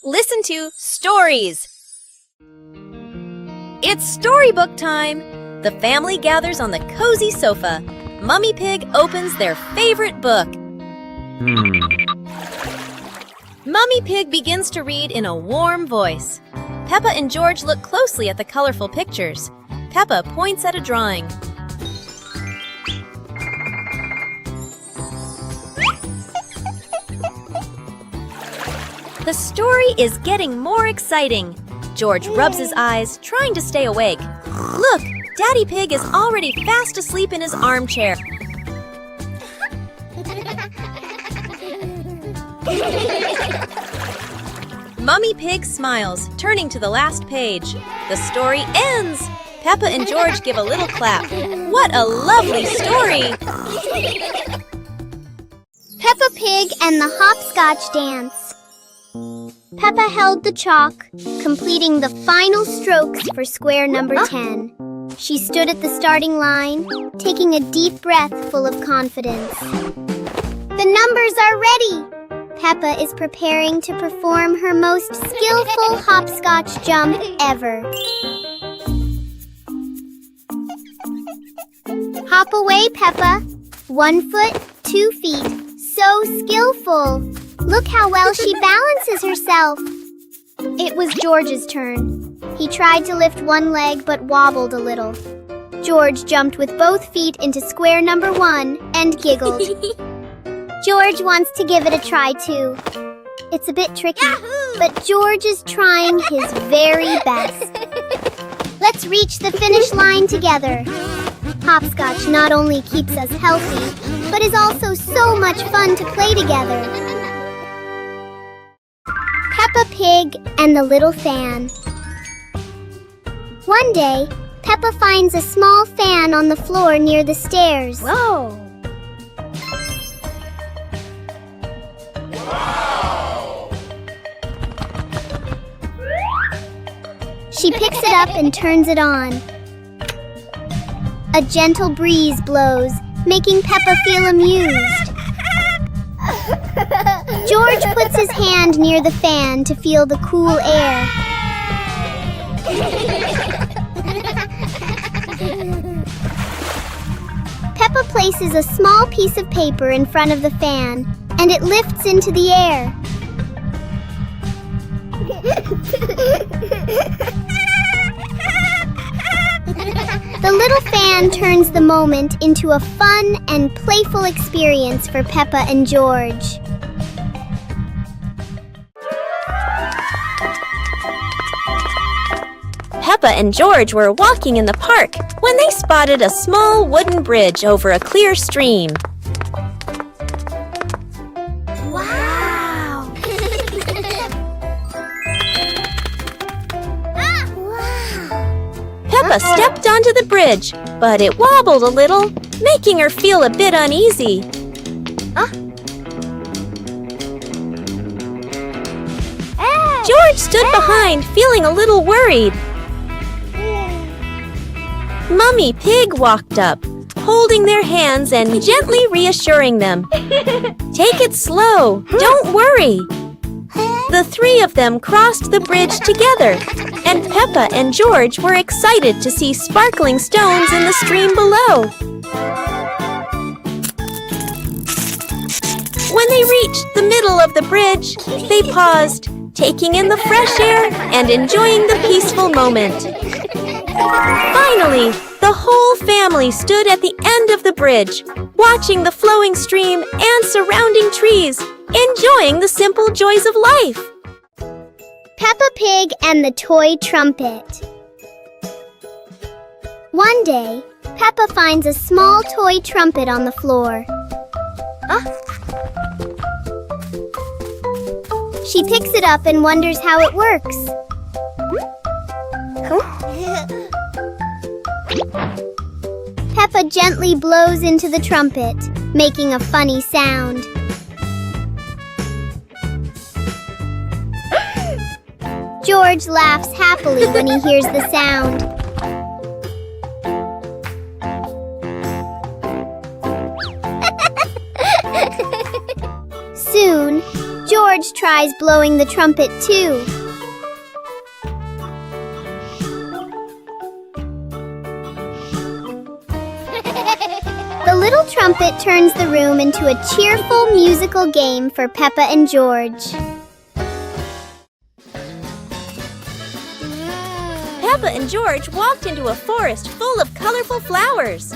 listen to stories. It's storybook time. The family gathers on the cozy sofa. Mummy Pig opens their favorite book. Mummy Pig begins to read in a warm voice. Peppa and George look closely at the colorful pictures. Peppa points at a drawing. The story is getting more exciting. George rubs his eyes, trying to stay awake. Look, Daddy Pig is already fast asleep in his armchair. Mummy Pig smiles, turning to the last page. The story ends. Peppa and George give a little clap. What a lovely story! Peppa Pig and the Hopscotch Dance. Peppa held the chalk, completing the final strokes for square number 10. She stood at the starting line, taking a deep breath full of confidence. The numbers are ready! Peppa is preparing to perform her most skillful hopscotch jump ever. Hop away, Peppa. 1 foot, 2 feet. So skillful. Look how well she balances herself. It was George's turn. He tried to lift one leg but wobbled a little. George jumped with both feet into square number 1 and giggled. George wants to give it a try too. It's a bit tricky, but George is trying his very best. Let's reach the finish line together. Hopscotch not only keeps us healthy, but is also so much fun to play together. Peppa Pig and the Little Fan. One day, Peppa finds a small fan on the floor near the stairs. Whoa! She picks it up and turns it on. A gentle breeze blows, making Peppa feel amused. George puts his hand near the fan to feel the cool air. Peppa places a small piece of paper in front of the fan, and it lifts into the air. The little fan turns the moment into a fun and playful experience for Peppa and George. Peppa and George were walking in the park when they spotted a small wooden bridge over a clear stream. Wow! Peppa stepped onto the bridge, but it wobbled a little, making her feel a bit uneasy. George stood behind, feeling a little worried. Mummy Pig walked up, holding their hands and gently reassuring them. Take it slow, don't worry. The three of them crossed the bridge together, and Peppa and George were excited to see sparkling stones in the stream below. When they reached the middle of the bridge, they paused, taking in the fresh air and enjoying the peaceful moment. Finally, the whole family stood at the end of the bridge, watching the flowing stream and surrounding trees, enjoying the simple joys of life. Peppa Pig and the Toy Trumpet. One day, Peppa finds a small toy trumpet on the floor. She picks it up and wonders how it works. Peppa gently blows into the trumpet, making a funny sound. George laughs happily when he hears the sound. Soon, George tries blowing the trumpet too. The little trumpet turns the room into a cheerful musical game for Peppa and George. Peppa and George walked into a forest full of colorful flowers.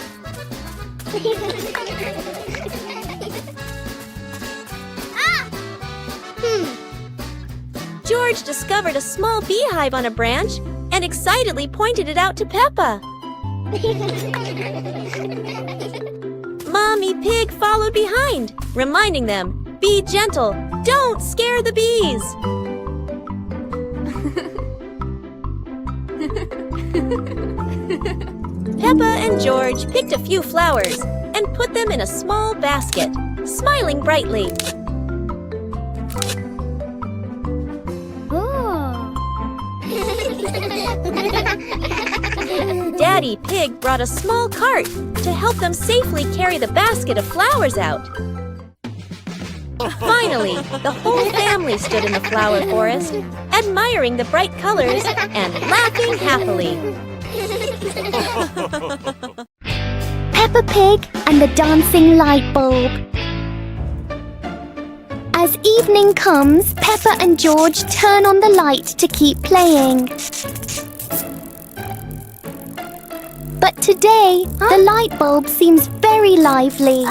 George discovered a small beehive on a branch and excitedly pointed it out to Peppa. Mommy Pig followed behind, reminding them, "Be gentle, don't scare the bees." Peppa and George picked a few flowers and put them in a small basket, smiling brightly. Daddy Pig brought a small cart to help them safely carry the basket of flowers out. Finally, the whole family stood in the flower forest, admiring the bright colors and laughing happily. Peppa Pig and the dancing light bulb. As evening comes, Peppa and George turn on the light to keep playing. But today, the light bulb seems very lively.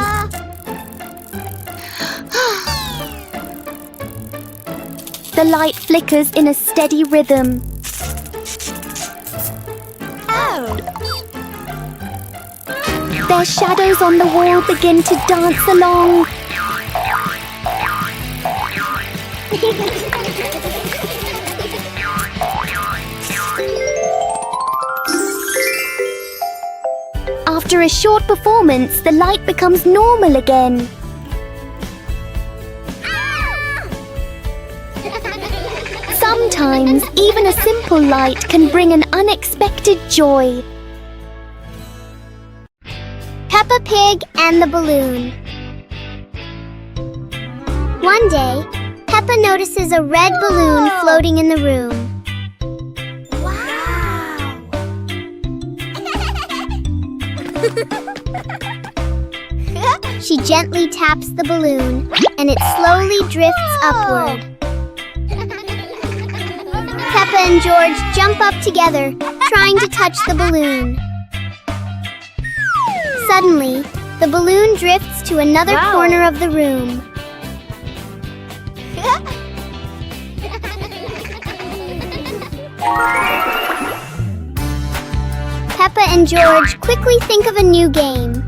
The light flickers in a steady rhythm. Their shadows on the wall begin to dance along. After a short performance, the light becomes normal again. Sometimes, even a simple light can bring an unexpected joy. Peppa Pig and the balloon. One day, Peppa notices a red balloon floating in the room. She gently taps the balloon, and it slowly drifts upward. Peppa and George jump up together, trying to touch the balloon. Suddenly, the balloon drifts to another corner of the room. Peppa and George quickly think of a new game.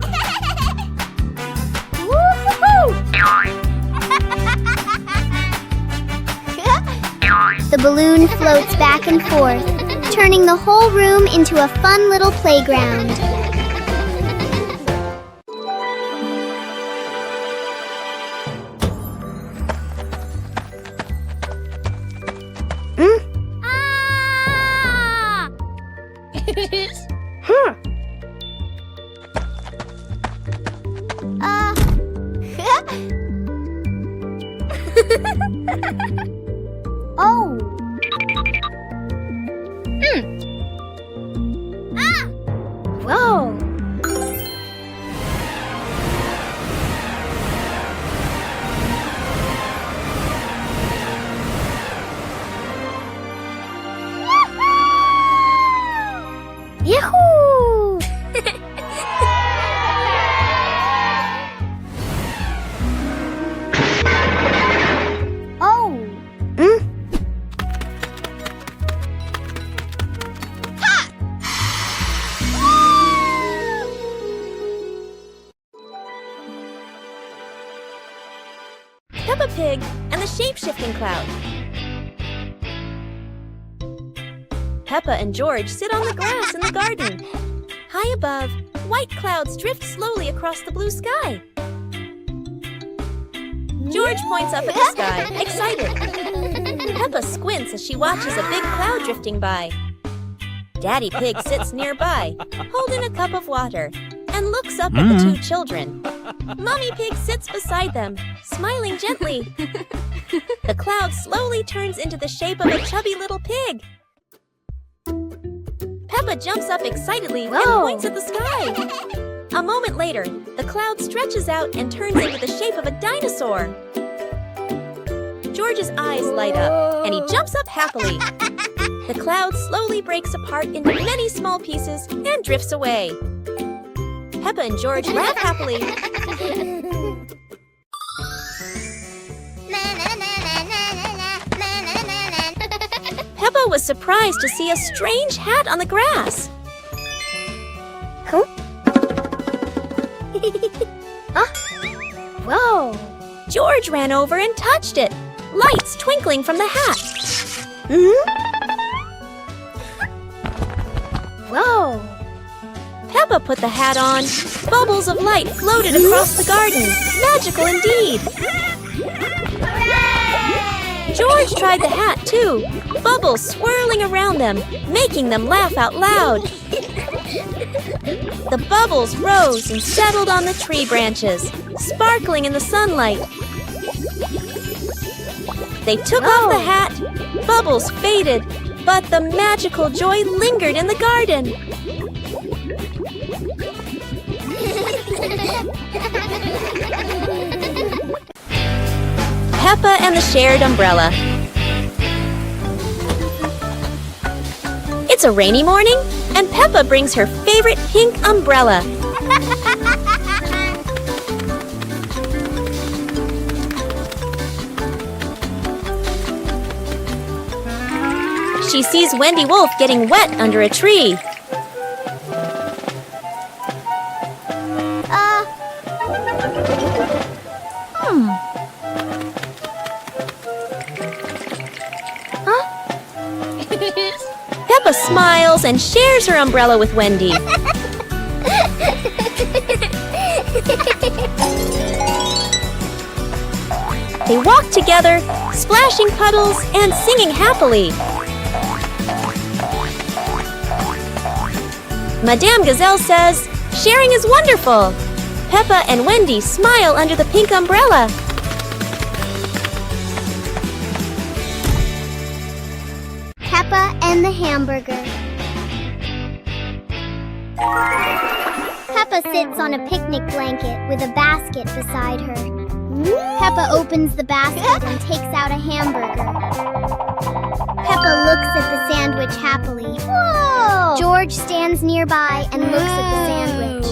The balloon floats back and forth, turning the whole room into a fun little playground. Oh. Whoa. Yahoo! Oh. Peppa Pig and the shape-shifting cloud. Peppa and George sit on the grass in the garden. High above, white clouds drift slowly across the blue sky. George points up at the sky, excited. Peppa squints as she watches a big cloud drifting by. Daddy Pig sits nearby, holding a cup of water, and looks up at the two children. Mommy Pig sits beside them, smiling gently. The cloud slowly turns into the shape of a chubby little pig. Peppa jumps up excitedly and points at the sky. A moment later, the cloud stretches out and turns into the shape of a dinosaur. George's eyes light up, and he jumps up happily. The cloud slowly breaks apart into many small pieces and drifts away. Peppa and George laugh happily. Peppa was surprised to see a strange hat on the grass. Huh? Whoa! George ran over and touched it, lights twinkling from the hat. Whoa! Peppa put the hat on. Bubbles of light floated across the garden. Magical indeed. George tried the hat too, bubbles swirling around them, making them laugh out loud. The bubbles rose and settled on the tree branches, sparkling in the sunlight. They took off the hat, bubbles faded, but the magical joy lingered in the garden. Peppa and the shared umbrella. It's a rainy morning, and Peppa brings her favorite pink umbrella. She sees Wendy Wolf getting wet under a tree. Peppa smiles and shares her umbrella with Wendy. They walk together, splashing puddles and singing happily. Madame Gazelle says, "Sharing is wonderful." Peppa and Wendy smile under the pink umbrella. Peppa and the hamburger. Peppa sits on a picnic blanket with a basket beside her. Peppa opens the basket and takes out a hamburger. Peppa looks at the sandwich happily. Whoa! George stands nearby and looks at the sandwich.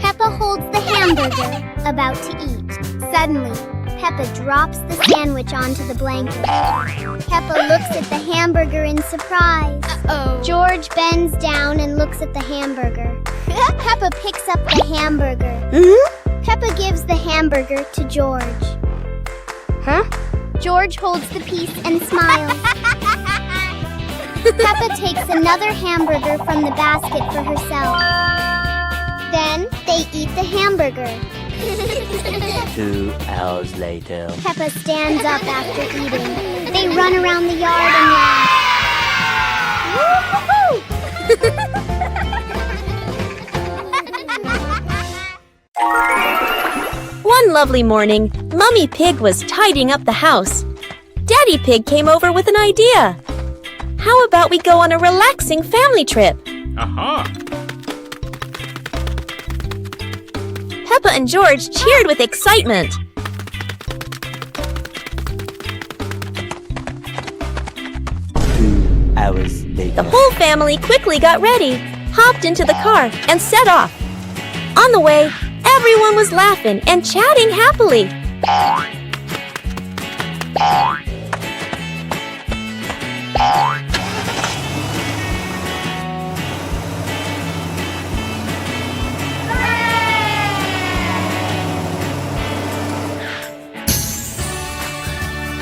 Peppa holds the hamburger, about to eat. Suddenly, Peppa drops the sandwich onto the blanket. Peppa looks at the hamburger in surprise. George bends down and looks at the hamburger. Peppa picks up the hamburger. Peppa gives the hamburger to George. George holds the piece and smiles. Peppa takes another hamburger from the basket for herself. Then they eat the hamburger. 2 hours later. Peppa stands up after eating. They run around the yard and laugh. One lovely morning, Mummy Pig was tidying up the house. Daddy Pig came over with an idea. How about we go on a relaxing family trip? Peppa and George cheered with excitement. Hours later. The whole family quickly got ready, hopped into the car, and set off. On the way, everyone was laughing and chatting happily.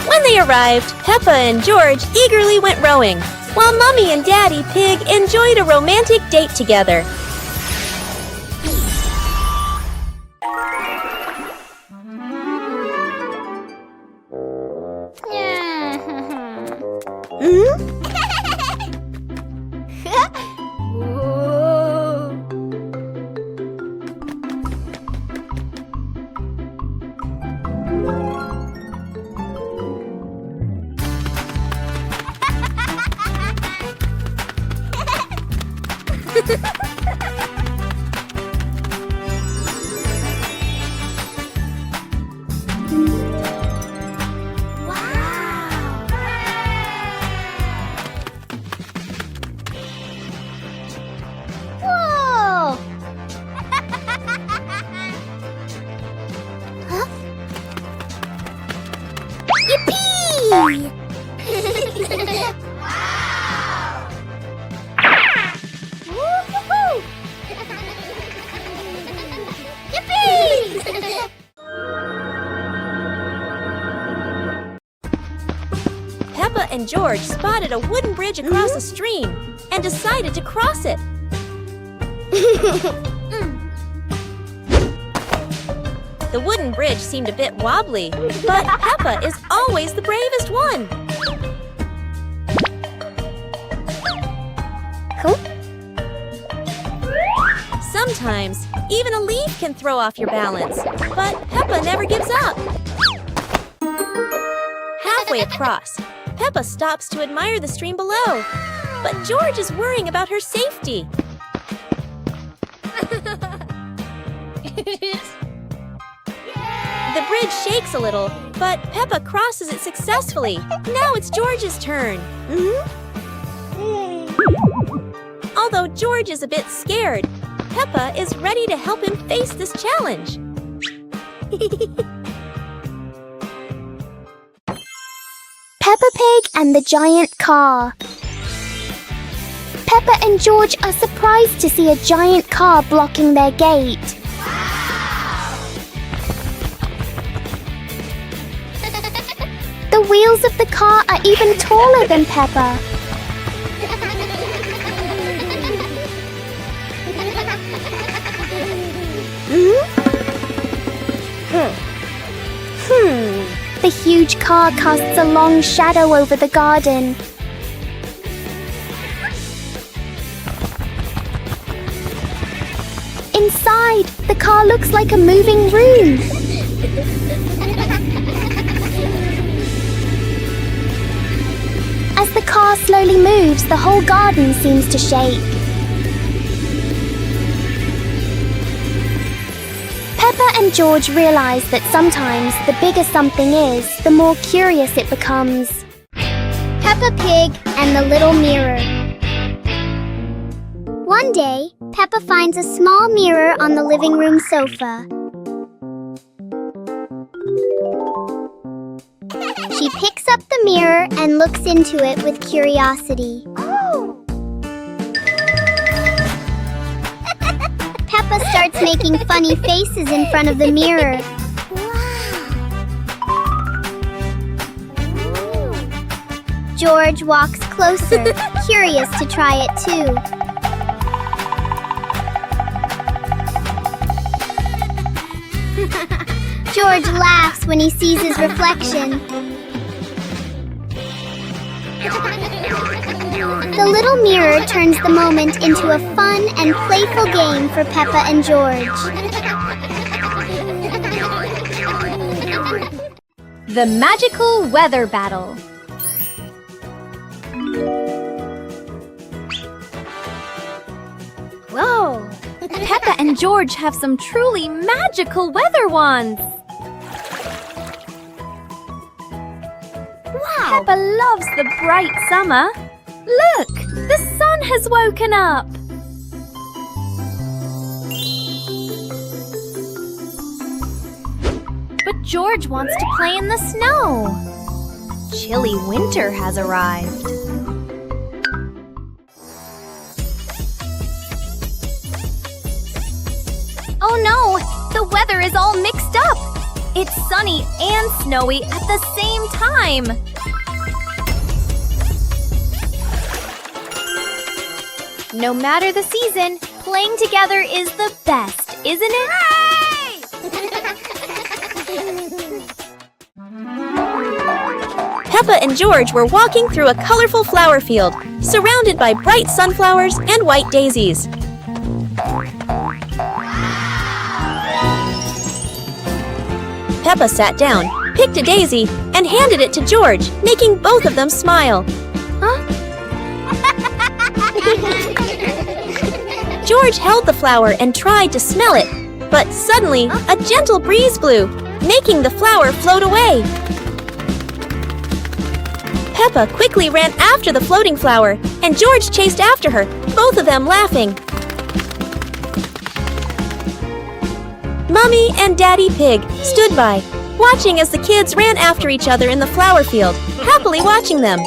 When they arrived, Peppa and George eagerly went rowing, while Mummy and Daddy Pig enjoyed a romantic date together. Whoa! Huh? Yippee! Woo-hoo-hoo! Yippee! Peppa and George spotted a wooden bridge across a stream and decided to cross it. The wooden bridge seemed a bit wobbly, but Peppa is always the bravest one. Sometimes, even a leaf can throw off your balance, but Peppa never gives up. Halfway across, Peppa stops to admire the stream below, but George is worrying about her safety. The bridge shakes a little, but Peppa crosses it successfully. Now it's George's turn. Although George is a bit scared, Peppa is ready to help him face this challenge. Peppa Pig and the giant car. Peppa and George are surprised to see a giant car blocking their gate. The wheels of the car are even taller than Peppa. The huge car casts a long shadow over the garden. Inside, the car looks like a moving room. As the car slowly moves, the whole garden seems to shake. Peppa and George realize that sometimes the bigger something is, the more curious it becomes. Peppa Pig and the Little Mirror. One day, Peppa finds a small mirror on the living room sofa. She picks up the mirror and looks into it with curiosity. Peppa starts making funny faces in front of the mirror. George walks closer, curious to try it too. George laughs when he sees his reflection. The little mirror turns the moment into a fun and playful game for Peppa and George. The Magical Weather Battle. Whoa! Peppa and George have some truly magical weather wands. Wow! Peppa loves the bright summer. Look! The sun has woken up! But George wants to play in the snow. Chilly winter has arrived. Oh no! The weather is all mixed up! It's sunny and snowy at the same time! No matter the season, playing together is the best, isn't it? Peppa and George were walking through a colorful flower field, surrounded by bright sunflowers and white daisies. Peppa sat down, picked a daisy, and handed it to George, making both of them smile. Huh? George held the flower and tried to smell it, but suddenly a gentle breeze blew, making the flower float away. Peppa quickly ran after the floating flower, and George chased after her, both of them laughing. Mummy and Daddy Pig stood by, watching as the kids ran after each other in the flower field, happily watching them.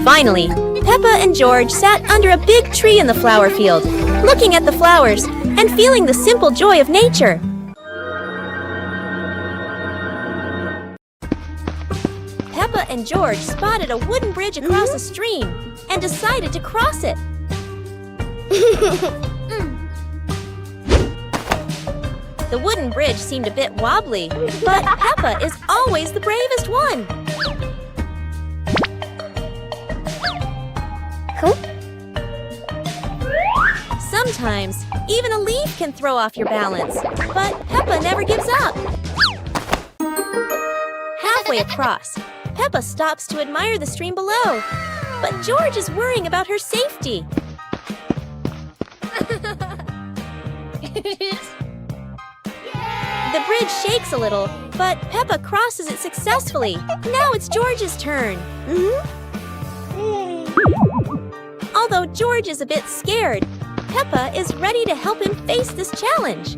Finally, Peppa and George sat under a big tree in the flower field, looking at the flowers and feeling the simple joy of nature. Peppa and George spotted a wooden bridge across a stream and decided to cross it. The wooden bridge seemed a bit wobbly, but Peppa is always the bravest one. Sometimes, even a leaf can throw off your balance, but Peppa never gives up. Halfway across, Peppa stops to admire the stream below, but George is worrying about her safety. The bridge shakes a little, but Peppa crosses it successfully. Now it's George's turn. Although George is a bit scared, Peppa is ready to help him face this challenge.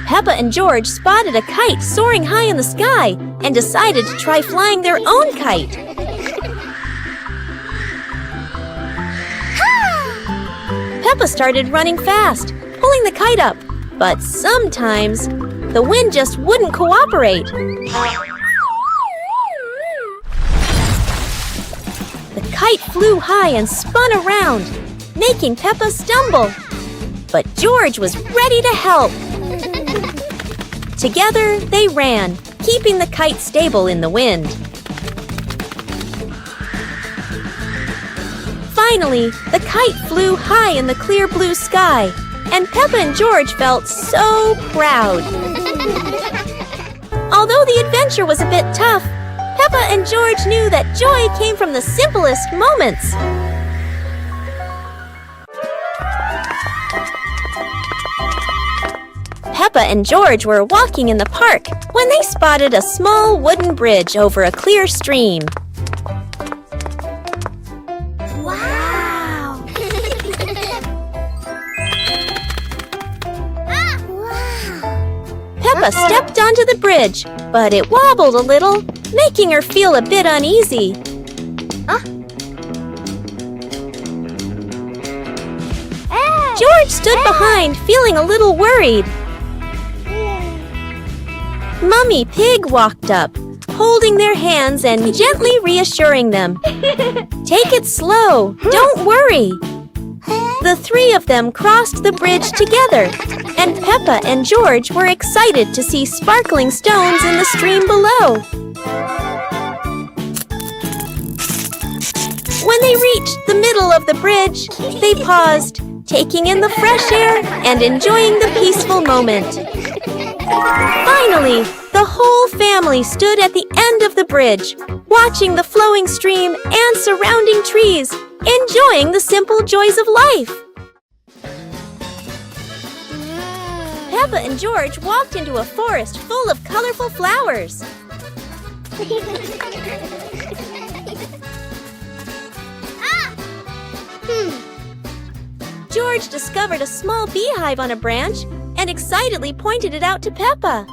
Peppa and George spotted a kite soaring high in the sky and decided to try flying their own kite. Peppa started running fast, pulling the kite up, but sometimes the wind just wouldn't cooperate. The kite flew high and spun around, making Peppa stumble. But George was ready to help. Together, they ran, keeping the kite stable in the wind. Finally, the kite flew high in the clear blue sky, and Peppa and George felt so proud. Although the adventure was a bit tough, Peppa and George knew that joy came from the simplest moments. Peppa and George were walking in the park when they spotted a small wooden bridge over a clear stream. Wow! Peppa stepped onto the bridge, but it wobbled a little, making her feel a bit uneasy. George stood behind, feeling a little worried. Mummy Pig walked up, holding their hands and gently reassuring them. Take it slow, don't worry. The three of them crossed the bridge together, and Peppa and George were excited to see sparkling stones in the stream below. When they reached the middle of the bridge, they paused, taking in the fresh air and enjoying the peaceful moment. Finally, the whole family stood at the end of the bridge, watching the flowing stream and surrounding trees, enjoying the simple joys of life. Peppa and George walked into a forest full of colorful flowers. George discovered a small beehive on a branch and excitedly pointed it out to Peppa.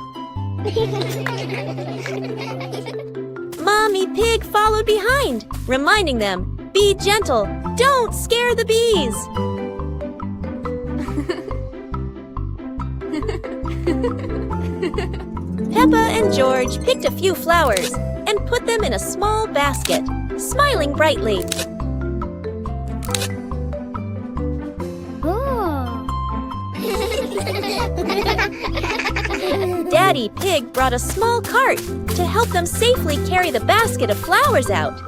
Mommy Pig followed behind, reminding them, "Be gentle, don't scare the bees." Peppa and George picked a few flowers and put them in a small basket, smiling brightly. Daddy Pig brought a small cart to help them safely carry the basket of flowers out.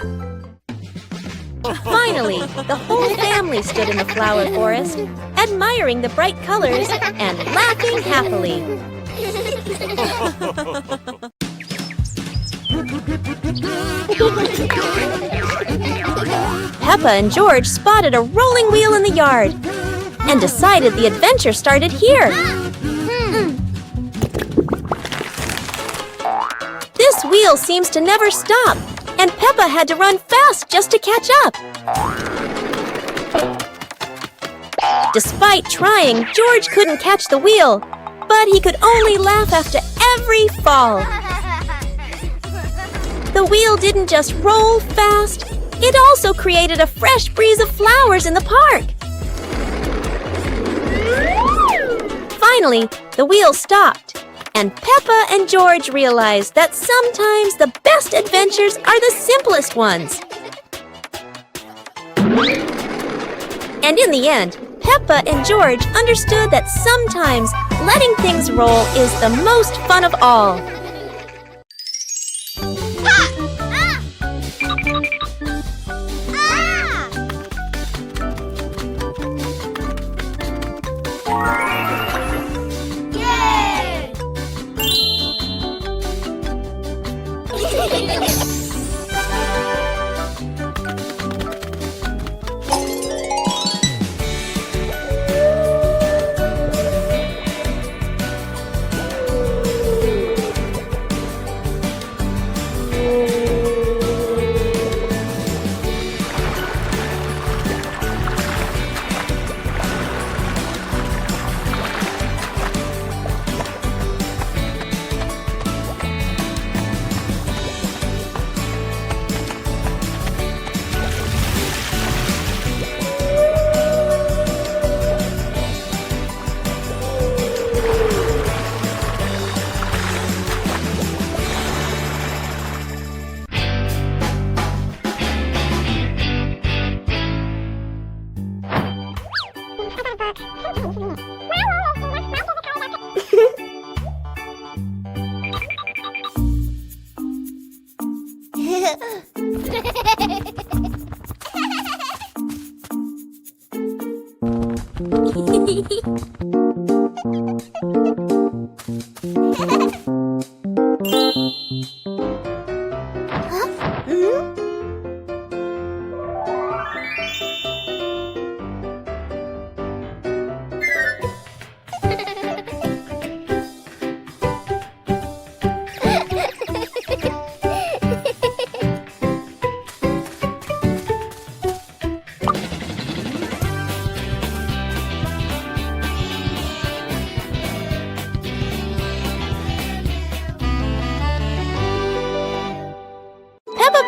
Finally, the whole family stood in the flower forest, admiring the bright colors and laughing happily. Peppa and George spotted a rolling wheel in the yard and decided the adventure started here. This wheel seems to never stop, and Peppa had to run fast just to catch up. Despite trying, George couldn't catch the wheel, but he could only laugh after every fall. The wheel didn't just roll fast, it also created a fresh breeze of flowers in the park. Finally, the wheel stopped, and Peppa and George realized that sometimes the best adventures are the simplest ones. And in the end, Peppa and George understood that sometimes letting things roll is the most fun of all.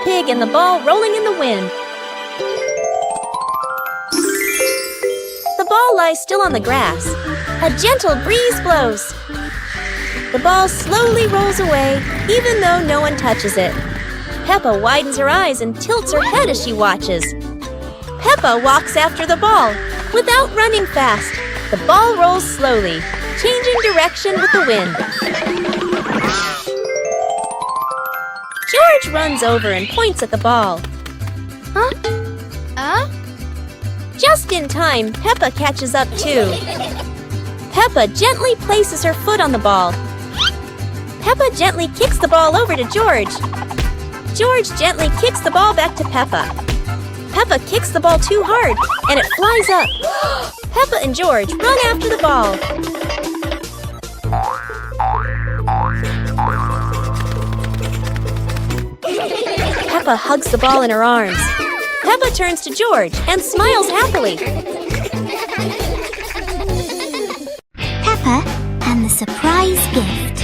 Pig and the ball rolling in the wind. The ball lies still on the grass. A gentle breeze blows. The ball slowly rolls away, even though no one touches it. Peppa widens her eyes and tilts her head as she watches. Peppa walks after the ball. Without running fast, the ball rolls slowly, changing direction with the wind. George runs over and points at the ball. Just in time, Peppa catches up too. Peppa gently places her foot on the ball. Peppa gently kicks the ball over to George. George gently kicks the ball back to Peppa. Peppa kicks the ball too hard, and it flies up. Peppa and George run after the ball. Peppa hugs the ball in her arms. Peppa turns to George and smiles happily. Peppa and the surprise gift.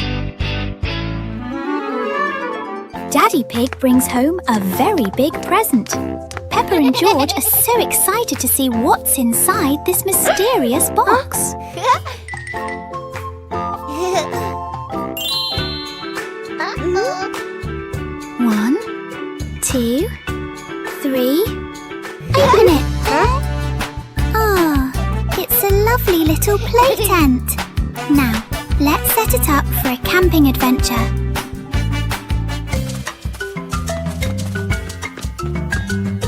Daddy Pig brings home a very big present. Peppa and George are so excited to see what's inside this mysterious box. One, 2, 3. Open it! It's a lovely little play tent. Now, let's set it up for a camping adventure.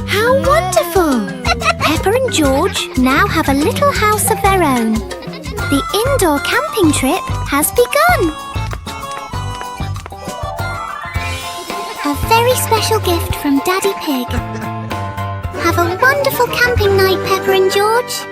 How wonderful! Peppa and George now have a little house of their own. The indoor camping trip has begun. A very special gift from Daddy Pig. Have a wonderful camping night, Peppa and George.